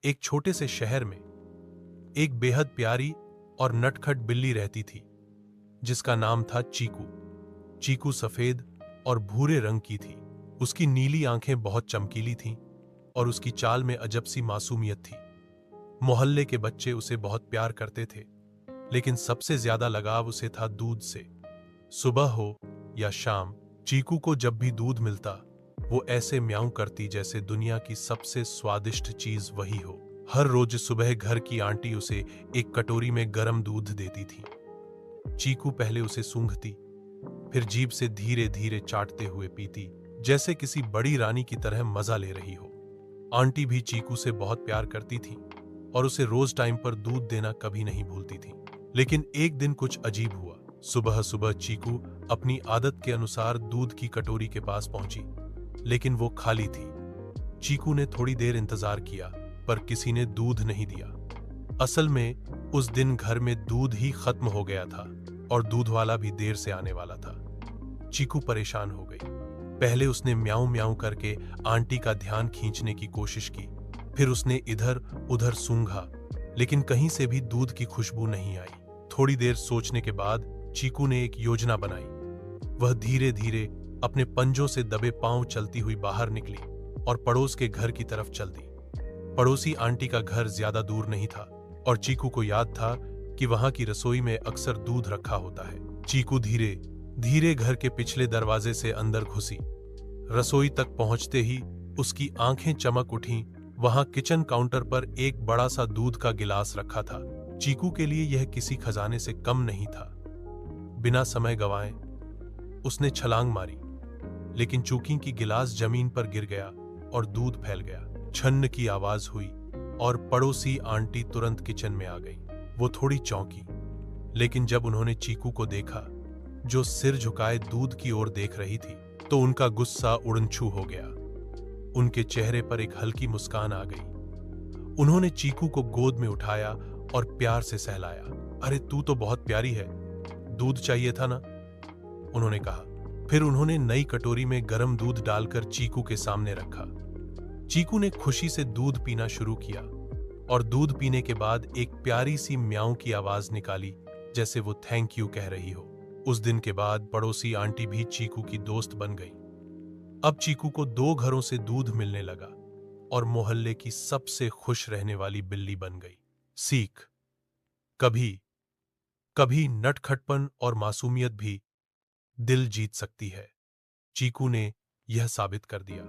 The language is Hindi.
एक छोटे से शहर में एक बेहद प्यारी और नटखट बिल्ली रहती थी जिसका नाम था चीकू। चीकू सफेद और भूरे रंग की थी। उसकी नीली आंखें बहुत चमकीली थीं और उसकी चाल में अजब सी मासूमियत थी। मोहल्ले के बच्चे उसे बहुत प्यार करते थे, लेकिन सबसे ज्यादा लगाव उसे था दूध से। सुबह हो या शाम, चीकू को जब भी दूध मिलता, वो ऐसे म्याऊं करती जैसे दुनिया की सबसे स्वादिष्ट चीज वही हो। हर रोज सुबह घर की आंटी उसे एक कटोरी में गर्म दूध देती थी। चीकू पहले उसे सूंघती, फिर जीभ से धीरे धीरे चाटते हुए पीती, जैसे किसी बड़ी रानी की तरह मजा ले रही हो। आंटी भी चीकू से बहुत प्यार करती थी और उसे रोज टाइम पर दूध देना कभी नहीं भूलती थी। लेकिन एक दिन कुछ अजीब हुआ। सुबह सुबह चीकू अपनी आदत के अनुसार दूध की कटोरी के पास पहुंची, लेकिन वो खाली थी। चीकू ने थोड़ी देर इंतजार किया, पर किसी ने दूध नहीं दिया। असल में उस दिन घर में दूध ही खत्म हो गया था और दूध वाला भी देर से आने वाला था। चीकू परेशान हो गई। पहले उसने म्याऊं म्याऊं करके आंटी का ध्यान खींचने की कोशिश की, फिर उसने इधर उधर सूंघा, लेकिन कहीं से भी दूध की खुशबू नहीं आई। थोड़ी देर सोचने के बाद चीकू ने एक योजना बनाई। वह धीरे धीरे अपने पंजों से दबे पांव चलती हुई बाहर निकली और पड़ोस के घर की तरफ चल दी। पड़ोसी आंटी का घर ज्यादा दूर नहीं था और चीकू को याद था कि वहां की रसोई में अक्सर दूध रखा होता है। चीकू धीरे धीरे घर के पिछले दरवाजे से अंदर घुसी। रसोई तक पहुंचते ही उसकी आंखें चमक उठीं। वहां किचन काउंटर पर एक बड़ा सा दूध का गिलास रखा था। चीकू के लिए यह किसी खजाने से कम नहीं था। बिना समय गंवाए उसने छलांग मारी, लेकिन चूंकि कि गिलास जमीन पर गिर गया और दूध फैल गया। छन्न की आवाज हुई और पड़ोसी आंटी तुरंत किचन में आ गई। वो थोड़ी चौंकी, लेकिन जब उन्होंने चीकू को देखा जो सिर झुकाए दूध की ओर देख रही थी, तो उनका गुस्सा उड़नछू हो गया। उनके चेहरे पर एक हल्की मुस्कान आ गई। उन्होंने चीकू को गोद में उठाया और प्यार से सहलाया। अरे तू तो बहुत प्यारी है, दूध चाहिए था ना, उन्होंने कहा। फिर उन्होंने नई कटोरी में गर्म दूध डालकर चीकू के सामने रखा। चीकू ने खुशी से दूध पीना शुरू किया और दूध पीने के बाद एक प्यारी सी म्याऊं की आवाज निकाली, जैसे वो थैंक यू कह रही हो। उस दिन के बाद पड़ोसी आंटी भी चीकू की दोस्त बन गई। अब चीकू को 2 घरों से दूध मिलने लगा और मोहल्ले की सबसे खुश रहने वाली बिल्ली बन गई। सीख: कभी कभी नटखटपन और मासूमियत भी दिल जीत सकती है। चीकू ने यह साबित कर दिया।